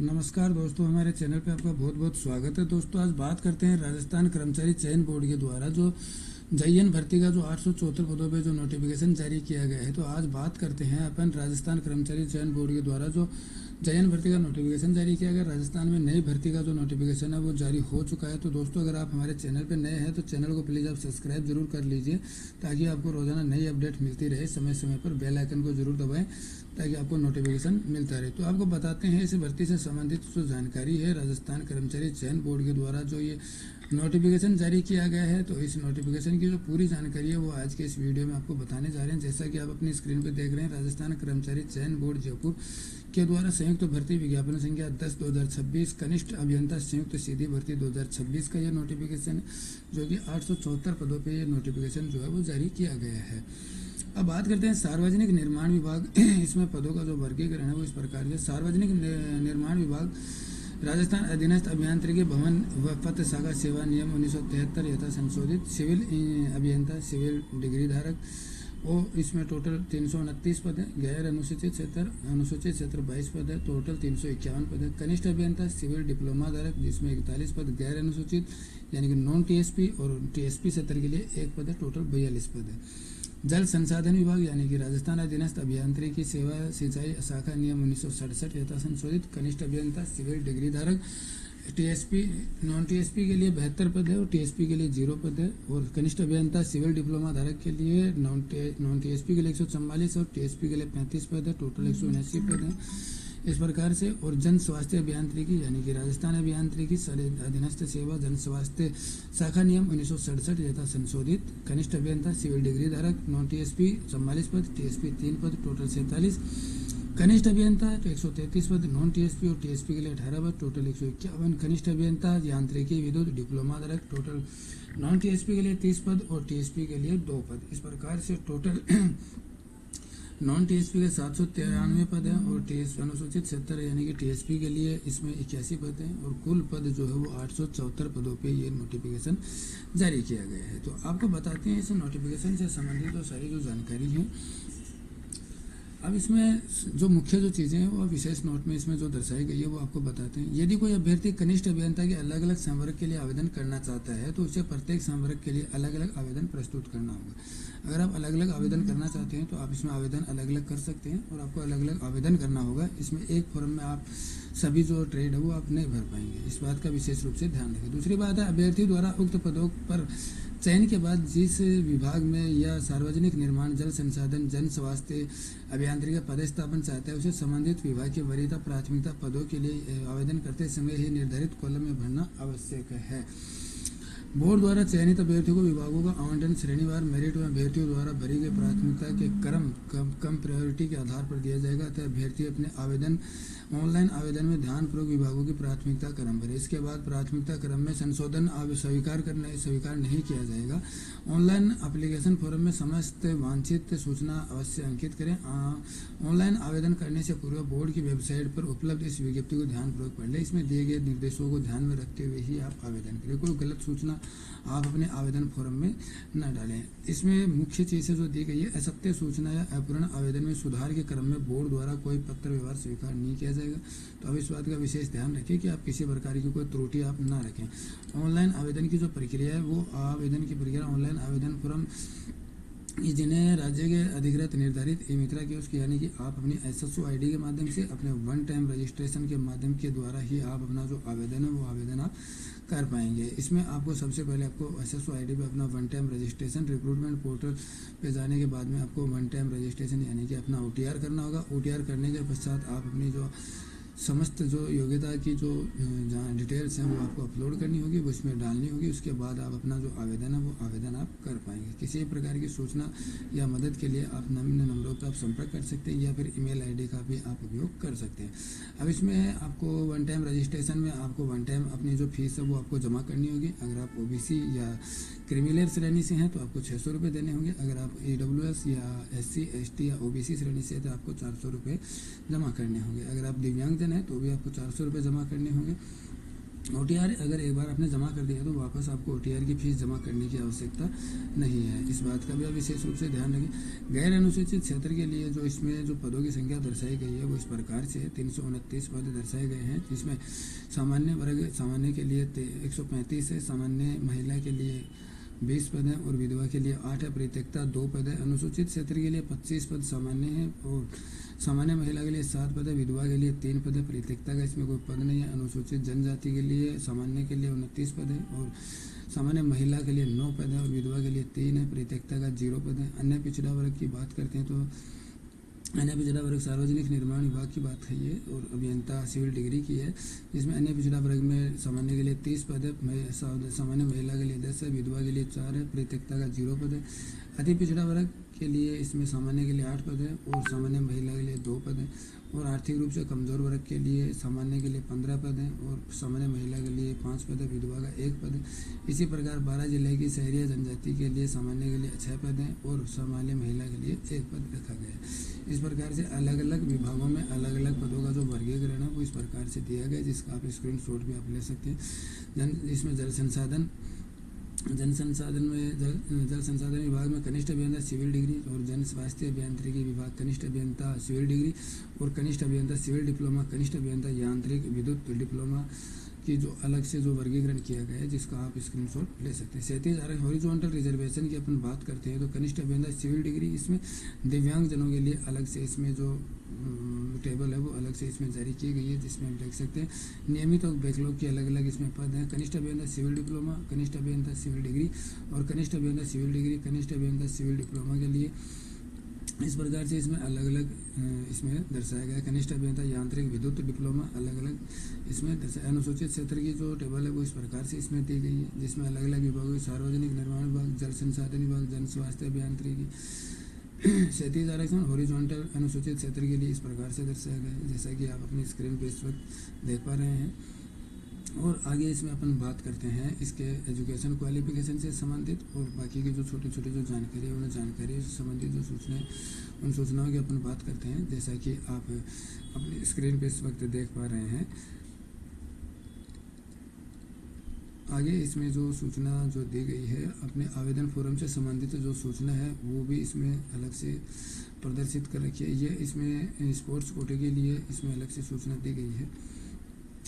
नमस्कार दोस्तों, हमारे चैनल पे आपका बहुत बहुत स्वागत है। दोस्तों आज बात करते हैं राजस्थान कर्मचारी चयन बोर्ड के द्वारा जो जयन भर्ती का जो 874 पदों पे जो नोटिफिकेशन जारी किया गया है। तो आज बात करते हैं अपन राजस्थान कर्मचारी चयन बोर्ड के द्वारा जो जयन भर्ती का नोटिफिकेशन जारी किया गया। राजस्थान में नई भर्ती का जो नोटिफिकेशन है वो जारी हो चुका है। तो दोस्तों अगर आप हमारे चैनल पर नए हैं तो चैनल को प्लीज़ आप सब्सक्राइब जरूर कर लीजिए ताकि आपको रोजाना नई अपडेट मिलती रहे। समय समय पर बेल आइकन को जरूर दबाएं ताकि आपको नोटिफिकेशन मिलता रहे। तो आपको बताते हैं इस भर्ती से संबंधित जो जानकारी है, राजस्थान कर्मचारी चयन बोर्ड के द्वारा जो ये नोटिफिकेशन जारी किया गया है, तो इस नोटिफिकेशन की जो पूरी जानकारी है वो आज के इस वीडियो में आपको बताने जा रहे हैं। जैसा कि आप अपनी स्क्रीन पर देख रहे हैं, राजस्थान कर्मचारी चयन बोर्ड जयपुर के द्वारा संयुक्त भर्ती विज्ञापन संख्या 10/2026 कनिष्ठ अभियंता संयुक्त सीधी भर्ती 2026 का यह नोटिफिकेशन है, जो कि 874 पदों पर यह नोटिफिकेशन जो है वो जारी किया गया है। अब बात करते हैं सार्वजनिक निर्माण विभाग इसमें पदों का जो वर्गीकरण है वो इस प्रकार से। सार्वजनिक निर्माण विभाग राजस्थान अधीनस्थ अभियांत्रिकी भवन व पत्र शाखा सेवा नियम 1973 यथा संशोधित सिविल अभियंता सिविल डिग्री धारक और इसमें टोटल 329 पद है। गैर अनुसूचित क्षेत्र 22 पद है। टोटल 351 पद है। कनिष्ठ अभियंता सिविल डिप्लोमा धारक जिसमें 41 पद गैर अनुसूचित यानी कि नॉन टीएसपी और टीएसपी क्षेत्र के लिए 1 पद है। टोटल 42 पद है। जल संसाधन विभाग यानी कि राजस्थान अधीनस्थ अभियांत्रिकी सेवा सिंचाई शाखा नियम 1967 यथा संशोधित कनिष्ठ अभियंता सिविल डिग्री धारक टीएसपी नॉन टीएसपी के लिए 72 पद है और टीएसपी के लिए 0 पद है। और कनिष्ठ अभियंता सिविल डिप्लोमा धारक के लिए नॉन टीएसपी के लिए 144 और टीएसपी के लिए 35 पद है। टोटल 179 पद है इस प्रकार से। और जन स्वास्थ्य अभियांत्रिकी यानी कि राजस्थान अभियांत्रिकी अधीनस्थ सेवा जन स्वास्थ्य शाखा नियम 1967 यथा संशोधित कनिष्ठ अभियंता सिविल डिग्री धारक नॉन टीएसपी 44 पद, टीएसपी 3 पद, टोटल 47। कनिष्ठ अभियंता तो 133 पद, नॉन टीएसपी और टीएसपी के लिए 18 पद, टोटल 151। कनिष्ठ अभियंता यांत्रिकी विद्युत डिप्लोमा धारक टोटल नॉन टीएसपी के लिए 30 पद और टीएसपी के लिए 2 पद। इस प्रकार से टोटल नॉन टीएसपी के 793 पद हैं और टीएसपी अनुसूचित क्षेत्र यानी कि टीएसपी के लिए इसमें 81 पद हैं और कुल पद जो है वो 874 पदों पे ये नोटिफिकेशन जारी किया गया है। तो आपको बताते हैं इस नोटिफिकेशन से संबंधित जो सारी जो जानकारी है। अब इसमें जो मुख्य जो चीज़ें हैं वो विशेष नोट में इसमें जो दर्शाई गई है वो आपको बताते हैं। यदि कोई अभ्यर्थी कनिष्ठ अभियंता के अलग अलग संवर्ग के लिए आवेदन करना चाहता है तो उसे प्रत्येक संवर्ग के लिए अलग अलग आवेदन प्रस्तुत करना होगा। अगर आप अलग अलग आवेदन करना चाहते हैं तो आप इसमें आवेदन अलग अलग कर सकते हैं और आपको अलग अलग आवेदन करना होगा। इसमें एक फॉर्म में आप सभी जो ट्रेड है वो आप नहीं भर पाएंगे, इस बात का विशेष रूप से ध्यान रखें। दूसरी बात है, अभ्यर्थी द्वारा उक्त पदों पर चयन के बाद जिस विभाग में या सार्वजनिक निर्माण जल संसाधन जन स्वास्थ्य अभियांत्रिकी पदस्थापन चाहता है उसे संबंधित विभाग की वरीयता प्राथमिकता पदों के लिए आवेदन करते समय ही निर्धारित कॉलम में भरना आवश्यक है। बोर्ड द्वारा चयनित अभ्यर्थियों को विभागों का आवंटन श्रेणीवार मेरिट व अभ्यर्थियों द्वारा भरी गई प्राथमिकता के क्रम कम प्रायोरिटी के आधार पर दिया जाएगा। अतः अभ्यर्थी अपने आवेदन ऑनलाइन आवेदन में ध्यानपूर्वक विभागों की प्राथमिकता क्रम भरे। इसके बाद प्राथमिकता क्रम में संशोधन स्वीकार नहीं किया जाएगा। ऑनलाइन एप्लीकेशन फॉर्म में समस्त वांछित सूचना अवश्य अंकित करें। ऑनलाइन आवेदन करने से पूर्व बोर्ड की वेबसाइट पर उपलब्ध इस विज्ञप्ति को ध्यानपूर्वक पढ़ लें। इसमें दिए गए निर्देशों को ध्यान में रखते हुए ही आप आवेदन करें। कोई गलत सूचना आप अपने आवेदन फॉर्म में न डालें। इसमें मुख्य चीज़ें जो दी गई है, असत्य सूचना या अपूर्ण आवेदन में सुधार के क्रम में बोर्ड द्वारा कोई पत्र व्यवहार स्वीकार नहीं किया जाएगा। तो अब इस बात का विशेष ध्यान रखें कि आप किसी प्रकार की कोई त्रुटि आप ना रखें। ऑनलाइन आवेदन की जो प्रक्रिया है वो आवेदन की प्रक्रिया ऑनलाइन आवेदन फॉर्म जिन्हें राज्य के अधिकृत निर्धारित ई मित्रा कियोस्क यानी कि आप अपनी एसएसओ आईडी के माध्यम से अपने वन टाइम रजिस्ट्रेशन के माध्यम के द्वारा ही आप अपना जो आवेदन है वो आवेदन आप कर पाएंगे। इसमें आपको सबसे पहले आपको एसएसओ आईडी पे अपना one time registration recruitment portal पे जाने के बाद में आपको वन टाइम रजिस्ट्रेशन यानी कि अपना ओटीआर करना होगा। ओटीआर करने के पश्चात आप अपनी जो समस्त जो योग्यता की जो जहाँ डिटेल्स हैं वो आपको अपलोड करनी होगी, वो इसमें डालनी होगी। उसके बाद आप अपना जो आवेदन है वो आवेदन आप कर पाएंगे। किसी भी प्रकार की सूचना या मदद के लिए आप निम्न नंबरों पर आप संपर्क कर सकते हैं या फिर ईमेल आईडी का भी आप उपयोग कर सकते हैं। अब इसमें आपको वन टाइम रजिस्ट्रेशन में आपको वन टाइम अपनी जो फीस है वो आपको जमा करनी होगी। अगर आप ओबीसी या क्रिमिनल श्रेणी से हैं तो आपको 600 रुपये देने होंगे। अगर आप ईडब्ल्यूएस या एससी एसटी या ओबीसी श्रेणी से हैं तो आपको 400 रुपये जमा करने होंगे। अगर आप दिव्यांगजन हैं तो भी आपको 400 रुपये जमा करने होंगे। OTR अगर एक बार आपने जमा कर दिया तो वापस आपको OTR की फीस जमा करने की आवश्यकता नहीं है। इस बात का भी आप विशेष रूप से ध्यान रखें। गैर अनुसूचित क्षेत्र के लिए जो इसमें जो पदों की संख्या दर्शाई गई है वो इस प्रकार से 329 पद दर्शाए गए हैं, जिसमें सामान्य वर्ग सामान्य के लिए 135 है, सामान्य महिला के लिए 20 पद हैं और विधवा के लिए 8 है, परित्यक्ता 2 पद है। अनुसूचित क्षेत्र के लिए 25 पद सामान्य है और सामान्य महिला के लिए 7 पद है, विधवा के लिए 3 पद है, परित्यक्ता का इसमें कोई पद नहीं है। अनुसूचित जनजाति के लिए सामान्य के लिए 29 पद है और सामान्य महिला के लिए 9 पद है और विधवा के लिए 3 है, परित्यक्ता का 0 पद है। अन्य पिछड़ा वर्ग की बात करते हैं तो अन्य पिछड़ा वर्ग सार्वजनिक निर्माण विभाग की बात है ये, और अभियंता सिविल डिग्री की है, जिसमें अन्य पिछड़ा वर्ग में सामान्य के लिए 30 पद है, सामान्य महिला के लिए 10 है, विधवा के लिए 4 है, परित्यक्ता का 0 पद है। अति पिछड़ा वर्ग के लिए इसमें सामान्य के लिए 8 पद है और सामान्य महिला के लिए 2 पद है, और आर्थिक रूप से कमजोर वर्ग के लिए सामान्य के लिए 15 पद है और सामान्य महिला के लिए 5 पद है, विधवा का 1 पद है। इसी प्रकार 12 जिले की शहरी जनजाति के लिए सामान्य के लिए 6 पद हैं और सामान्य महिला के लिए 1 पद रखा गया है। इस प्रकार से अलग अलग विभागों में अलग अलग पदों का जो वर्गीकरण है वो इस प्रकार से दिया गया है, जिसका आप स्क्रीनशॉट भी आप ले सकते हैं। इसमें जल संसाधन विभाग में कनिष्ठ अभियंता सिविल डिग्री और जन स्वास्थ्य अभियांत्रिकी विभाग कनिष्ठ अभियंता सिविल डिग्री और कनिष्ठ अभियंता सिविल डिप्लोमा, कनिष्ठ अभियंता यांत्रिक विद्युत डिप्लोमा की जो अलग से जो वर्गीकरण किया गया है, जिसका आप स्क्रीनशॉट ले सकते हैं। 37 आरक्षण हॉरिजॉन्टल रिजर्वेशन की अपन बात करते हैं तो कनिष्ठ अभियंता सिविल डिग्री, इसमें दिव्यांग जनों के लिए अलग से इसमें जो टेबल है वो अलग से इसमें जारी की गई है, जिसमें हम देख सकते हैं नियमित और बैकलॉग के अलग अलग इसमें पद हैं। कनिष्ठ अभियंता सिविल डिप्लोमा, कनिष्ठ अभियंता सिविल डिग्री और कनिष्ठ अभियंता सिविल डिग्री, कनिष्ठ अभियंता सिविल डिप्लोमा के लिए इस प्रकार से इसमें अलग अलग इसमें दर्शाया गया है। कनिष्ठ अभियंता यांत्रिक विद्युत डिप्लोमा अलग अलग इसमें दर्शाया। अनुसूचित क्षेत्र की जो टेबल है वो इस प्रकार से इसमें दी गई है, जिसमें अलग अलग विभागों सार्वजनिक निर्माण विभाग, जल संसाधन विभाग, जन स्वास्थ्य अभियांत्रिकी 37 आरक्षण हॉरिजॉन्टल अनुसूचित क्षेत्र के लिए इस प्रकार से दर्शाया गया है, जैसा कि आप अपनी स्क्रीन पर इस वक्त देख पा रहे हैं। और आगे इसमें अपन बात करते हैं इसके एजुकेशन क्वालिफिकेशन से संबंधित और बाकी की जो छोटी छोटी जो जानकारी है उन जानकारी से संबंधित जो सूचनाएं उन सूचनाओं की अपन बात करते हैं, जैसा कि आप अपनी स्क्रीन पे इस वक्त देख पा रहे हैं। आगे इसमें जो सूचना जो दी गई है अपने आवेदन फॉर्म से संबंधित जो सूचना है वो भी इसमें अलग से प्रदर्शित कर रखी है। ये इसमें स्पोर्ट्स कोटे के लिए इसमें अलग से सूचना दी गई है,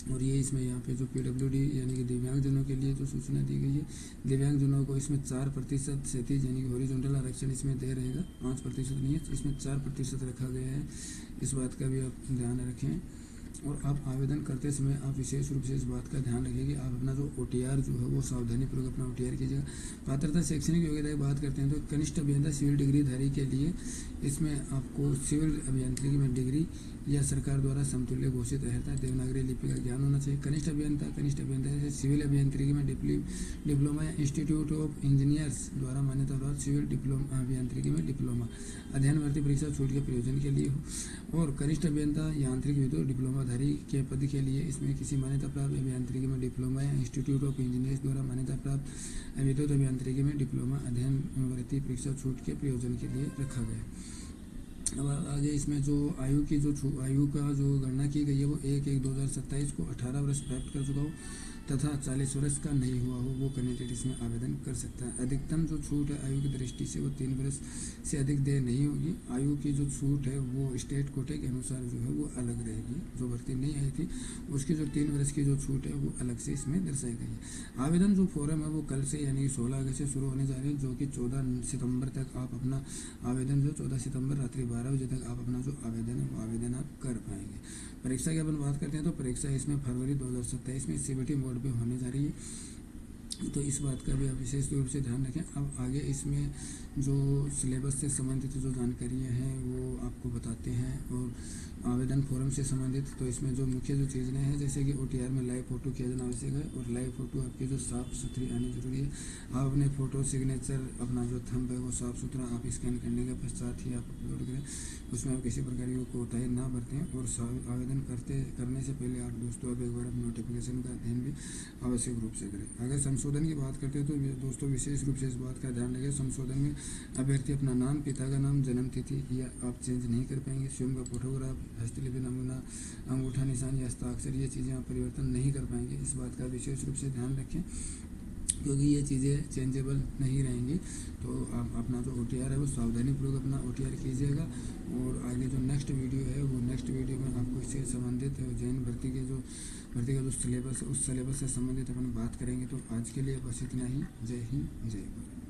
और ये इसमें यहाँ पे जो PWD यानी कि दिव्यांगजनों के लिए जो सूचना दी गई है, दिव्यांगजनों को इसमें 4% क्षैतिज यानी कि हॉरिजॉन्टल आरक्षण इसमें दे रहेगा, 5% नहीं है, इसमें 4% रखा गया है। इस बात का भी आप ध्यान रखें। और आप आवेदन करते समय आप विशेष रूप से इस बात का ध्यान रखें कि आप अपना जो OTR जो है वो सावधानीपूर्वक अपना OTR कीजिएगा। पात्रता शैक्षणिक योग्यता की बात करते हैं तो कनिष्ठ अभियंता सिविल डिग्री धारी के लिए इसमें आपको सिविल अभियांत्रिकी में डिग्री या सरकार द्वारा समतुल्य घोषित रहता है देवनागरी लिपि का ज्ञान होना चाहिए। कनिष्ठ अभियंता से सिविल अभियांत्रिकी में डिप्लोमा या इंस्टीट्यूट ऑफ इंजीनियर्स द्वारा मान्यता प्राप्त सिविल डिप्लोमा अभियांत्रिकी में डिप्लोमा अध्ययन भर्ती परीक्षा छूट के प्रयोजन के लिए हो। और कनिष्ठ अभियंता यांत्रिक विद्युत डिप्लोमाधारी के पद के लिए इसमें किसी मान्यता प्राप्त अभियांत्रिकी में डिप्लोमा या इंस्टीट्यूट ऑफ इंजीनियर्स द्वारा मान्यता प्राप्त विद्युत अभियांत्रिकी में डिप्लोमा अध्ययन भर्ती परीक्षा छूट के प्रयोजन के लिए रखा गया। अब आगे इसमें जो आयु का जो गणना की गई है वो 1/1/2027 को 18 वर्ष प्राप्त कर चुका हो तथा 40 वर्ष का नहीं हुआ हो वो कैंडिडेट इसमें आवेदन कर सकता है। अधिकतम जो छूट है आयु की दृष्टि से वो 3 वर्ष से अधिक देर नहीं होगी। आयु की जो छूट है वो स्टेट कोटे के अनुसार जो है वो अलग रहेगी। जो भर्ती नहीं आई थी उसकी जो 3 वर्ष की जो छूट है वो अलग से इसमें दर्शाई गई है। आवेदन जो फॉर्म है वो कल से यानी कि 16 अगस्त से शुरू होने जा रहे हैं, जो कि 14 सितंबर तक आप अपना आवेदन जो 14 सितंबर रात्रि 12 बजे तक आप अपना जो आवेदन है वो आवेदन आप कर पाएंगे। परीक्षा की अपन बात करते हैं तो परीक्षा इसमें फरवरी 2027 में CBT मोड पे होने जा रही है, तो इस बात का भी आप विशेष रूप से ध्यान रखें। अब आगे इसमें जो सिलेबस से संबंधित जो जानकारियाँ हैं वो आपको बताते हैं। और आवेदन फॉर्म से संबंधित तो इसमें जो मुख्य जो चीज़ें हैं जैसे कि OTR में लाइव फ़ोटो किया जाना आवश्यक है, और लाइव फ़ोटो आपकी जो साफ़ सुथरी आनी जरूरी है। आप अपने फ़ोटो सिग्नेचर अपना जो थंब है वो साफ़ सुथरा आप स्कैन करने के पश्चात ही आप अपलोड करें, उसमें आप किसी प्रकार की कोताही ना बरतें। और आवेदन करने से पहले आप दोस्तों आप एक बार अपने नोटिफिकेशन का अध्ययन भी आवश्यक रूप से करें। अगर संशोधन की बात करते हैं तो दोस्तों विशेष रूप से इस बात का ध्यान रखें, संशोधन में अभ्यर्थी अपना नाम, पिता का नाम, जन्म तिथि या आप चेंज नहीं कर पाएंगे। स्वयं का फोटोग्राफ हस्तलिपि नमूना, अंगूठा निशान या हस्ताक्षर, ये चीज़ें आप परिवर्तन नहीं कर पाएंगे। इस बात का विशेष रूप से ध्यान रखें, क्योंकि ये चीज़ें चेंजेबल नहीं रहेंगी। तो आप अपना जो OTR है वो सावधानीपूर्वक अपना OTR कीजिएगा। और आगे जो नेक्स्ट वीडियो है वो नेक्स्ट वीडियो में आपको इससे संबंधित जैन भर्ती का जो सिलेबस है उस सिलेबस से संबंधित अपन बात करेंगे। तो आज के लिए बस इतना ही। जय हिंद, जय भारत।